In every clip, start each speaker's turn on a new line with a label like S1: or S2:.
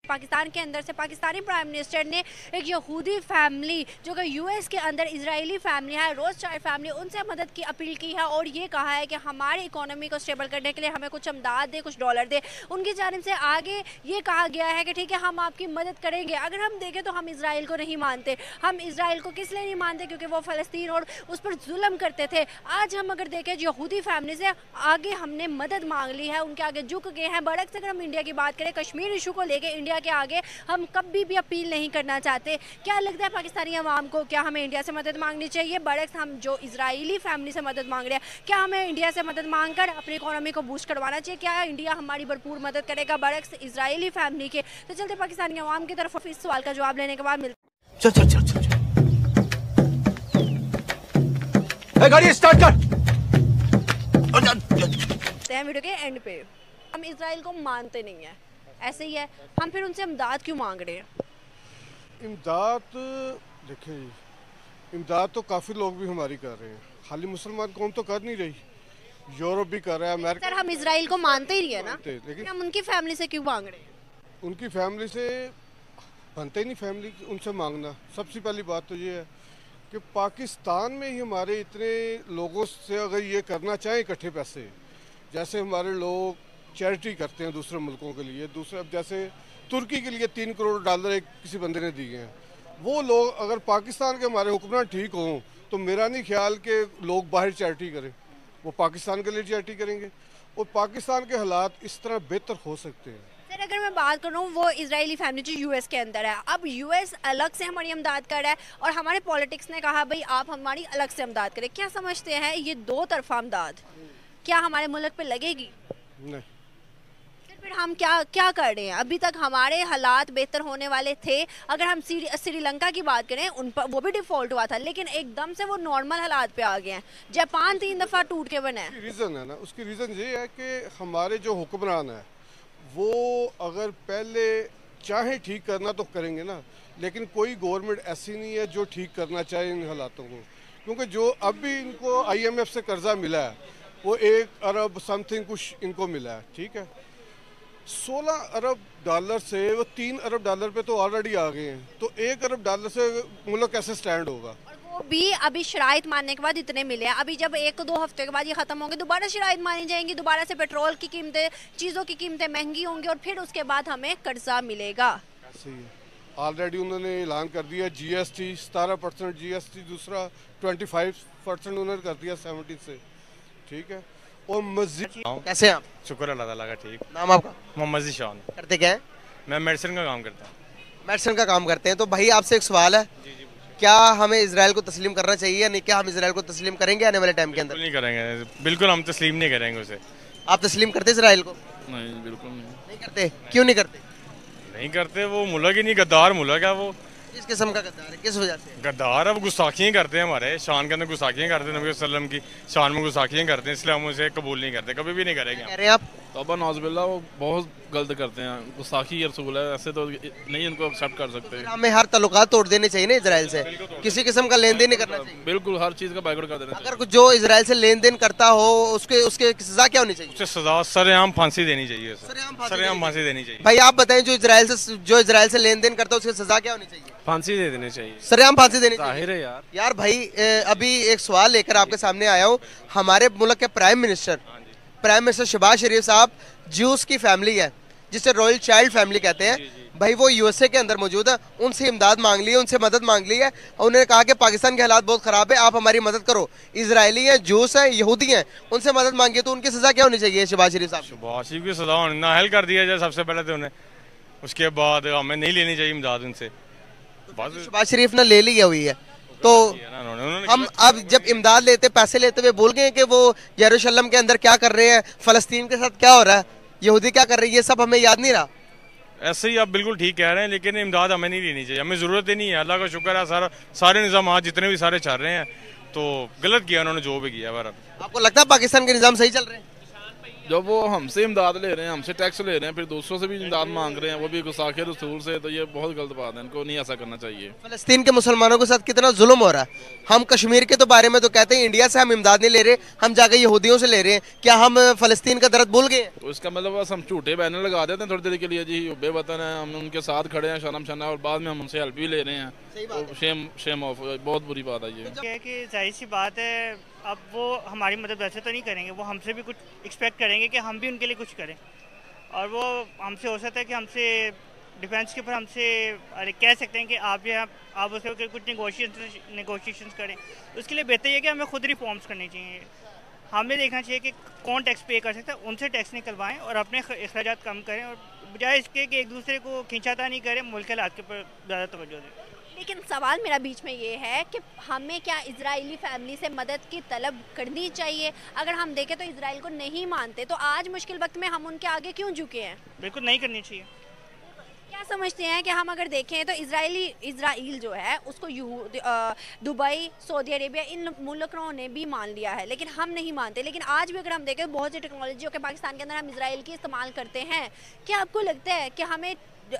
S1: पाकिस्तान के अंदर से पाकिस्तानी प्राइम मिनिस्टर ने एक यहूदी फैमिली जो कि यूएस के अंदर इजरायली फैमिली है, रोथस्चाइल्ड फैमिली, उनसे मदद की अपील की है और ये कहा है कि हमारी इकोनॉमी को स्टेबल करने के लिए हमें कुछ अमदाद दे, कुछ डॉलर दे। उनकी जानिब से आगे ये कहा गया है कि ठीक है, हम आपकी मदद करेंगे। अगर हम देखें तो हम इसराइल को नहीं मानते। हम इसराइल को किस लिए नहीं मानते? क्योंकि वो फ़लस्तीन और उस पर जुल्म करते थे। आज हम अगर देखें यहूदी फैमिली से आगे हमने मदद मांग ली है, उनके आगे झुक गए हैं। बरक्स अगर हम इंडिया की बात करें, कश्मीर इशू को लेकर इंडिया के आगे हम कभी भी अपील नहीं करना चाहते। क्या लगता है पाकिस्तानी अवाम को, क्या हमें इंडिया से मदद मांगनी चाहिए? बरक्स हम जो इजरायली फैमिली से मदद मांग रहे हैं, क्या हमें इंडिया से मदद मांगकर अपनी इकोनॉमी को बूस्ट करवाना चाहिए? क्या इंडिया हमारी भरपूर मदद करेगा बरक्स इजरायली फैमिली के? तो चलते पाकिस्तानी अवाम की तरफ इस सवाल का जवाब लेने के बाद मिलते
S2: गाड़ी स्टार्ट कर।
S1: वीडियो के एंड पे हम इजराइल को मानते नहीं है, ऐसे ही है, हम फिर उनसे इमदाद क्यों मांग रहे हैं?
S3: इमदाद देखें, इमदाद तो काफ़ी लोग भी हमारी कर रहे हैं, खाली मुसलमान कौम तो कर नहीं रही, यूरोप भी कर रहा है, अमेरिका।
S1: सर हम इजराइल को मानते ही नहीं है ना,
S3: लेकिन
S1: हम उनकी फैमिली से क्यों मांग रहे हैं?
S3: उनकी फैमिली से बनते ही नहीं, फैमिली उनसे मांगना। सबसे पहली बात तो ये है कि पाकिस्तान में ही हमारे इतने लोगों से अगर ये करना चाहें इकट्ठे पैसे, जैसे हमारे लोग चैरिटी करते हैं दूसरे मुल्कों के लिए, दूसरे अब जैसे तुर्की के लिए 3 करोड़ डॉलर एक किसी बंदे ने दिए हैं, वो लोग अगर पाकिस्तान के हमारे हुक्मरान ठीक हों तो मेरा नहीं ख्याल कि लोग बाहर चैरिटी करें, वो पाकिस्तान के लिए चैरिटी करेंगे और पाकिस्तान के हालात इस तरह बेहतर हो सकते हैं।
S1: सर अगर मैं बात करूँ, वो इजरायली फैमिली जो यूएस के अंदर है, अब यूएस अलग से हमारी इमदाद कर रहा है और हमारे पॉलिटिक्स ने कहा भाई आप हमारी अलग से इमदाद करें। क्या समझते हैं ये दो तरफा इमदाद क्या हमारे मुल्क पे लगेगी?
S3: नहीं।
S1: फिर हम क्या कर रहे हैं? अभी तक हमारे हालात बेहतर होने वाले थे। अगर हम श्रीलंका की बात करें, उन पर वो भी डिफॉल्ट हुआ था, लेकिन एकदम से वो नॉर्मल हालात पे आ गए हैं। जापान 3 दफ़ा टूट के बना है।
S3: रीज़न है ना, उसकी रीज़न ये है कि हमारे जो हुक्मरान है वो अगर पहले चाहे ठीक करना तो करेंगे ना, लेकिन कोई गवर्नमेंट ऐसी नहीं है जो ठीक करना चाहे इन हालातों को, क्योंकि जो अभी इनको IMF से कर्जा मिला है वो 1 अरब समथिंग कुछ इनको मिला है, ठीक है। 16 अरब डॉलर से वो 3 अरब डॉलर पे तो ऑलरेडी आ गए हैं, तो 1 अरब डॉलर से मुल्क कैसे स्टैंड होगा?
S1: वो भी अभी शराइत मानने के बाद इतने मिले हैं। अभी जब 1-2 हफ्ते के बाद ये खत्म होंगे, दोबारा शराइत मानी जाएंगी, दोबारा से पेट्रोल की कीमतें, चीज़ों की कीमतें महंगी होंगी और फिर उसके बाद हमें कर्जा मिलेगा।
S3: ऐसे ही ऑलरेडी उन्होंने ऐलान कर दिया GST 17% GST, दूसरा 25% उन्होंने कर दिया 70 से, ठीक है। और मस्जिद
S4: कैसे आप?
S5: शुक्र अल्लाह ताला का, ठीक।
S4: नाम आपका?
S5: मोहम्मद ज़ीशान।
S4: करते क्या है?
S5: मैं मेडिसिन का काम करता हूँ।
S4: मेडिसिन का काम करते हैं। तो भाई आपसे एक सवाल है, क्या हमें इजराइल को तस्लीम करना चाहिए या नहीं? क्या हम इजराइल को तस्लीम करेंगे आने वाले टाइम के अंदर?
S5: नहीं करेंगे, बिल्कुल हम तस्लीम नहीं करेंगे उसे।
S4: आप तस्लीम करते इजराइल को?
S5: नहीं, बिल्कुल नहीं।
S4: नहीं करते? क्यों नहीं करते?
S5: नहीं करते, वो मुल्क ही नहीं, गद्दार मुल्क है वो।
S4: किस किस्म का गद्दार है, किस वजह से?
S5: गद्दार अब गुस्ताखियाँ करते हैं, हमारे शान के अंदर गुस्ताखियाँ करते हैं, नबी वसल्लम की शान में गुस्ताखियाँ करते हैं, इसलिए हम उसे कबूल नहीं करते, कभी भी नहीं करेंगे।
S4: कह रहे हैं आप?
S6: तौबा नौज़बिल्लाह, वो बहुत गलत करते हैं, गुस्ताखी रसूल है, ऐसे तो नहीं इनको एक्सेप्ट कर सकते।
S4: हमें हर ताल्लुकात तोड़ देने चाहिए ना इजराइल से, किसी किस्म का लेन देन नहीं करना चाहिए।
S6: बिल्कुल हर चीज़ का बाइकआउट कर देना चाहिए।
S4: अगर कुछ जो इजराइल से लेन देन करता हो उसके सजा क्या होनी चाहिए?
S5: उसे सजा सरेआम फांसी देनी चाहिए,
S4: सरेआम
S5: फांसी देनी चाहिए।
S4: भाई आप बताएं, जो इजराइल से लेन देन करता है उसकी सजा क्या होनी चाहिए?
S6: फांसी दे देनी चाहिए,
S4: सरेआम फांसी देनी चाहिए।
S6: जाहिर है यार।
S4: यार भाई अभी एक सवाल लेकर आपके सामने आया हूँ। हमारे मुल्क के प्राइम मिनिस्टर शहबाज शरीफ साहब ज्यूस की फैमिली है, जिसे रॉयल चाइल्ड फैमिली कहते हैं, भाई वो USA के अंदर मौजूद है, उनसे इमदाद मांग ली है, उनसे मदद मांग ली है और उन्होंने कहा कि पाकिस्तान के हालात बहुत ख़राब है, आप हमारी मदद करो। इजरायली हैं, जूस हैं, यहूदी हैं, उनसे मदद मांगी, तो उनकी सज़ा क्या होनी चाहिए शहबाज शरीफ साहब?
S5: शहबाज शरीफ की सजा नाअहल कर दिया जाए सबसे पहले तो उन्हें, उसके बाद हमें नहीं लेनी चाहिए इमदाद उनसे।
S4: शहबाज शरीफ ने ले ली हुई है, तो हम अब जब इमदाद लेते, पैसे लेते हुए भूल गए कि वो यरूशलेम के अंदर क्या कर रहे हैं, फ़लस्तीन के साथ क्या हो रहा है, यहूदी क्या कर रही है, ये सब हमें याद नहीं रहा।
S5: ऐसे ही आप बिल्कुल ठीक कह रहे हैं, लेकिन इमदाद हमें नहीं लेनी चाहिए, हमें ज़रूरत ही नहीं है। अल्लाह का शुक्र है, सारे निज़ाम आज जितने भी सारे चल रहे हैं, तो गलत किया उन्होंने जो भी किया। आपको
S4: लगता है पाकिस्तान के निज़ाम सही चल रहे हैं?
S6: जब वो हमसे इमदाद ले रहे हैं, हमसे टैक्स ले रहे हैं, फिर दूसरों से भी इमदाद मांग रहे हैं, वो भी गुस्ताखी रसूल से, तो ये बहुत गलत बात है। इनको नहीं ऐसा करना चाहिए।
S4: फलस्तीन के मुसलमानों के साथ कितना जुल्म हो रहा है। हम कश्मीर के तो बारे में तो कहते हैं इंडिया से हम इमदाद नहीं ले रहे, हम जाके यहूदियों से ले रहे हैं। क्या हम फलस्तीन का दर्द भूल गए हैं?
S6: तो इसका मतलब बस हम झूठे बैनर लगा देते हैं थोड़ी देर के लिए, जी हुब्बे वतन है, हम उनके साथ खड़े हैं शर्म शना, और बाद में हम उनसे हेल्प भी ले रहे हैं। तो शेम ऑफ, बहुत बुरी बात है ये।
S2: है कि जाहिर सी बात है, अब वो हमारी मदद वैसे तो नहीं करेंगे, वो हमसे भी कुछ एक्सपेक्ट करेंगे कि हम भी उनके लिए कुछ करें। और वो हमसे हो सकता है कि हमसे डिफेंस के ऊपर हमसे कह सकते हैं कि आप उससे कुछ नेगोशिएशंस करें। उसके लिए बेहतर है कि हमें खुद रिफॉर्म्स करनी चाहिए। हमें देखना चाहिए कि कौन टैक्स पे कर सकता है, उनसे टैक्स निकलवाएं और अपने अखराजात कम करें, और बजाय इसके कि एक दूसरे को खींचाता नहीं करें, मुल्क के हालात के ऊपर ज़्यादा तवज्जो दें।
S1: लेकिन सवाल मेरा बीच में ये है कि हमें क्या इजरायली फैमिली से मदद की तलब करनी चाहिए? अगर हम देखें तो इजराइल को नहीं मानते, तो आज मुश्किल वक्त में हम उनके आगे क्यों झुके हैं?
S2: बिल्कुल नहीं करनी चाहिए।
S1: क्या समझते हैं कि हम अगर देखें तो इजराइल जो है उसको दुबई, सऊदी अरेबिया, इन मुल्कों ने भी मान लिया है, लेकिन हम नहीं मानते। लेकिन आज भी अगर हम देखें बहुत सी टेक्नोलॉजी जो कि पाकिस्तान के अंदर हम इजराइल की इस्तेमाल करते हैं, क्या आपको लगता है कि हमें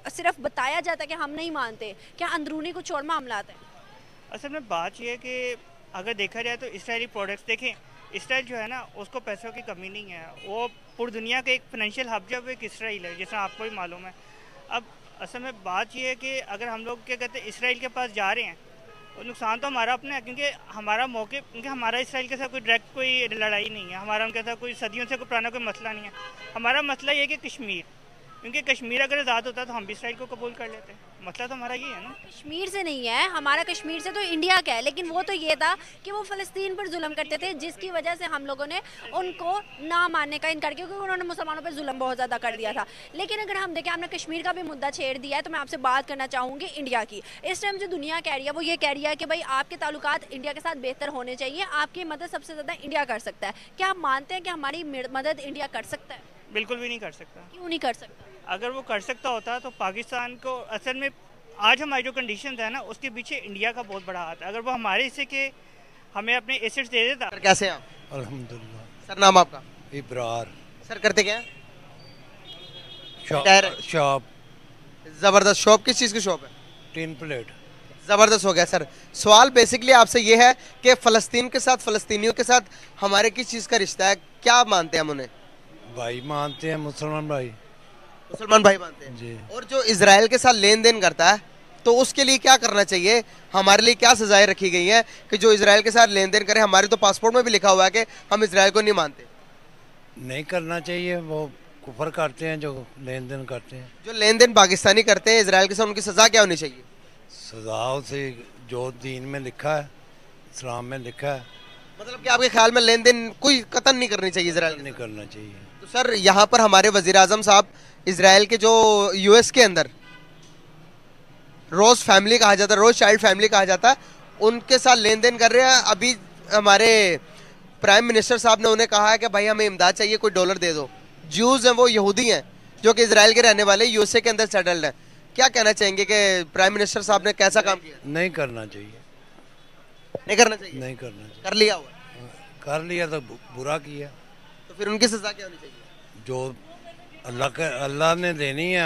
S1: सिर्फ बताया जाता है कि हम नहीं मानते, क्या अंदरूनी कुछ और मामला है?
S2: असल में बात यह है कि अगर देखा जाए तो इसराइली प्रोडक्ट्स देखें, इसराइल जो है ना उसको पैसों की कमी नहीं है, वो पूरी दुनिया का एक फाइनेंशियल हब जो है एक इसराइल है, जैसा आपको भी मालूम है। अब असल में बात यह है कि अगर हम लोग क्या कहते हैं इसराइल के पास जा रहे हैं, तो नुकसान तो हमारा अपना है, क्योंकि हमारा इसराइल के साथ कोई डायरेक्ट कोई लड़ाई नहीं है, हमारा उनके साथ कोई सदियों से कोई पुराना कोई मसला नहीं है। हमारा मसला ये है कि कश्मीर, क्योंकि कश्मीर अगर आज़ाद होता तो हम भी इसराइल को कबूल कर लेते। मसला तो हमारा ये है ना,
S1: कश्मीर से नहीं है हमारा, कश्मीर से तो इंडिया का है। लेकिन वो तो ये था कि वो फ़लस्तीन पर जुल्म करते थे, जिसकी वजह से हम लोगों ने उनको ना मानने का इनकार किया, क्योंकि उन्होंने मुसलमानों पर जुल्म बहुत ज़्यादा कर दिया था। लेकिन अगर हम देखें, आपने कश्मीर का भी मुद्दा छेड़ दिया है, तो मैं आपसे बात करना चाहूँगी इंडिया की। इस टाइम जो दुनिया कह रही है वो ये कह रही है कि भाई आपके ताल्लुकात इंडिया के साथ बेहतर होने चाहिए, आपकी मदद सबसे ज़्यादा इंडिया कर सकता है। क्या आप मानते हैं कि हमारी मदद इंडिया कर सकता है?
S2: बिल्कुल भी नहीं कर सकता।
S1: क्यों नहीं कर सकता?
S2: अगर वो कर सकता होता तो पाकिस्तान को, असल में आज हमारी जो कंडीशन है ना उसके पीछे इंडिया का बहुत बड़ा हाथ है। अगर वो हमारे हिस्से के हमें अपने एसेट्स दे देता।
S4: सर कैसे हैं आप?
S7: अल्हम्दुलिल्लाह।
S4: सर नाम आपका?
S7: इब्रार।
S4: सर करते क्या हैं?
S7: शॉप।
S4: जबरदस्त शॉप। किस चीज़ की शॉप है?
S7: Tin plate.
S4: ज़बरदस्त हो गया सर। सवाल बेसिकली आपसे ये है कि फ़लस्तीन के साथ, फ़लस्तीनियों के साथ हमारे किस चीज़ का रिश्ता है? क्या मानते हैं हम उन्हें?
S7: भाई मानते हैं, मुसलमान भाई।
S4: मुसलमान भाई मानते हैं
S7: जी।
S4: और जो इजराइल के साथ लेन देन करता है, तो उसके लिए क्या करना चाहिए? हमारे लिए क्या सजाएं रखी गई हैं कि जो इजराइल के साथ लेन देन करे? हमारे तो पासपोर्ट में भी लिखा हुआ है कि हम इजराइल को नहीं मानते।
S7: नहीं करना चाहिए, वो कुफर करते हैं जो लेन देन करते हैं।
S4: जो लेन देन पाकिस्तानी करते हैं इजराइल के साथ, उनकी सजा क्या होनी चाहिए?
S7: सजाओं से जो दीन में लिखा है, इस्लाम में लिखा है।
S4: मतलब कि आपके ख्याल में लेन देन कोई कतन नहीं करनी चाहिए इजराइल?
S7: नहीं करना चाहिए।
S4: तो सर यहाँ पर हमारे वजीर आजम साहब इजराइल के जो यूएस के अंदर रोज फैमिली कहा जाता है, रोज चाइल्ड फैमिली कहा जाता है, उनके साथ लेन देन कर रहे हैं। अभी हमारे प्राइम मिनिस्टर साहब ने उन्हें कहा है कि भाई हमें इमदाद चाहिए, कोई डॉलर दे दो। ज्यूज हैं, वो यहूदी हैं जो कि इजराइल के रहने वाले, यूएसए के अंदर सेटल्ड हैं। क्या कहना चाहेंगे कि प्राइम मिनिस्टर साहब ने कैसा काम किया?
S7: नहीं करना चाहिए।
S4: नहीं करना चाहिए?
S7: नहीं करना चाहिए।
S4: कर लिया हुआ?
S7: कर लिया तो बुरा किया।
S4: तो फिर उनकी सजा क्या होनी चाहिए?
S7: जो अल्लाह ने देनी है,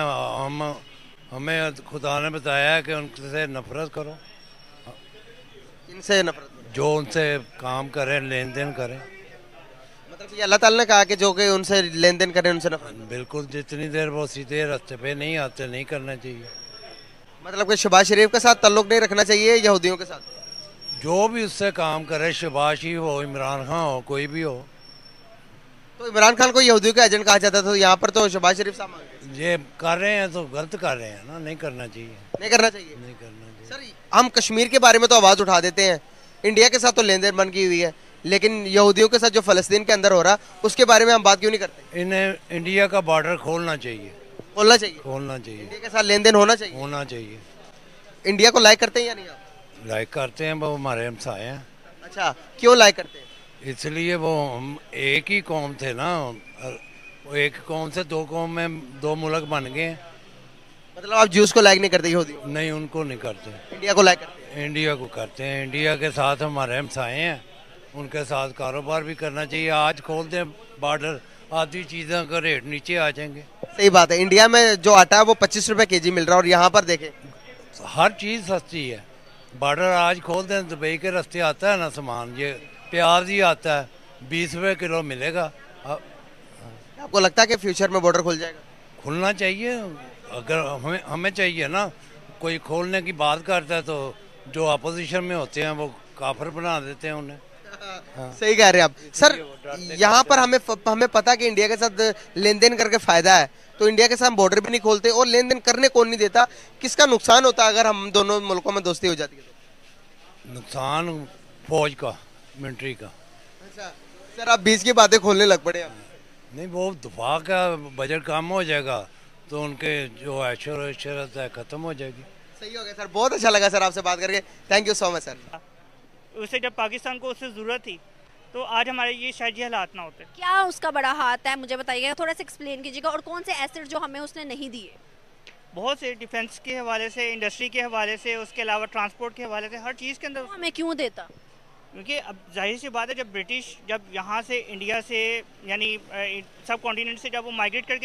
S7: हमें खुदा ने बताया है कि उनसे नफरत करो।
S4: इनसे नफरत करो?
S7: जो उनसे काम करें, लेन देन करें।
S4: मतलब ये अल्लाह ताला ने कहा कि जो कि उनसे लेन देन करें उनसे नफरत?
S7: बिल्कुल, जितनी देर वो सीधे रास्ते पे नहीं आते, नहीं करना चाहिए।
S4: मतलब कि शहबाज शरीफ के साथ ताल्लुक नहीं रखना चाहिए यहूदियों के साथ?
S7: जो भी उससे काम करे, शहबाज ही हो, इमरान खान हो, कोई भी हो।
S4: तो इमरान खान को यहूदियों का एजेंट कहा जाता था, यहाँ पर तो शहबाज शरीफ साहब
S7: ये कर रहे हैं तो गलत कर रहे हैं ना, नहीं करना चाहिए।
S4: नहीं करना चाहिए?
S7: नहीं करना चाहिए।
S4: सर हम कश्मीर के बारे में तो आवाज़ उठा देते हैं, इंडिया के साथ तो लेन देन बंद की हुई है, लेकिन यहूदियों के साथ जो फ़लस्तीन के अंदर हो रहा उसके बारे में हम बात क्यों नहीं करते?
S7: इन्हें इंडिया का बॉर्डर खोलना चाहिए।
S4: खोलना चाहिए?
S7: खोलना चाहिए।
S4: इंडिया के साथ लेन देन होना चाहिए?
S7: होना चाहिए।
S4: इंडिया को लाइक करते हैं या नहीं आप?
S7: लाइक करते हैं, वो हमारे हमसाए हैं।
S4: अच्छा, क्यों लाइक करते हैं?
S7: इसलिए वो हम एक ही कौम थे ना, वो एक कौम से दो कौम में दो मुल्क बन गए।
S4: मतलब आप ज्यूस को लाइक नहीं करते यहूदी?
S7: नहीं, उनको नहीं करते।
S4: इंडिया को लाइक करते हैं?
S7: इंडिया को करते हैं। इंडिया के साथ हमारे हमसाए हैं, उनके साथ कारोबार भी करना चाहिए। आज खोल दें बॉर्डर, आधी चीज़ों का रेट नीचे आ जाएंगे।
S4: सही बात है। इंडिया में जो आटा है वो 25 रुपए केजी मिल रहा है और यहाँ पर देखें
S7: हर चीज़ सस्ती है। बॉर्डर आज खोल दें, दुबई के रास्ते आता है ना सामान, ये प्याज ही आता है 20 रुपये किलो मिलेगा।
S4: आपको लगता है कि फ्यूचर में बॉर्डर खुल जाएगा?
S7: खुलना चाहिए, अगर हमें चाहिए ना। कोई खोलने की बात करता है तो जो अपोजिशन में होते हैं वो काफिर बना देते हैं उन्हें।
S4: सही कह रहे हैं आप सर। यहाँ पर हमें पता कि इंडिया के साथ लेन देन करके फायदा है, तो इंडिया के साथ बॉर्डर भी नहीं खोलते और लेन देन करने कौन नहीं देता। किसका नुकसान होता है अगर हम दोनों मुल्कों में दोस्ती हो जाती है तो?
S7: नुकसान फौज का, मिलिट्री का।
S4: अच्छा सर, आप 20 की बातें खोलने लग पड़े आप।
S7: नहीं, वो दफा का बजट कम हो जाएगा तो उनके जो ऐशरत है ख़त्म हो जाएगी।
S4: सही हो गया सर, बहुत अच्छा लगा सर आपसे बात करके। Thank you so much sir.
S2: उसे जब पाकिस्तान को उससे ज़रूरत थी तो आज हमारे ये शायद ये हालात ना होते।
S1: क्या उसका बड़ा हाथ है, मुझे बताइएगा, थोड़ा सा एक्सप्लेन कीजिएगा। और कौन से एसेट जो हमें उसने नहीं दिए?
S2: बहुत से डिफेंस के हवाले से, इंडस्ट्री के हवाले से, उसके अलावा ट्रांसपोर्ट के हवाले से, हर चीज़ के अंदर।
S1: हमें क्यों देता?
S2: क्योंकि अब जाहिर सी बात है, जब ब्रिटिश जब यहाँ से इंडिया से यानी सब कॉन्टिनेंट से जब वो माइग्रेट करके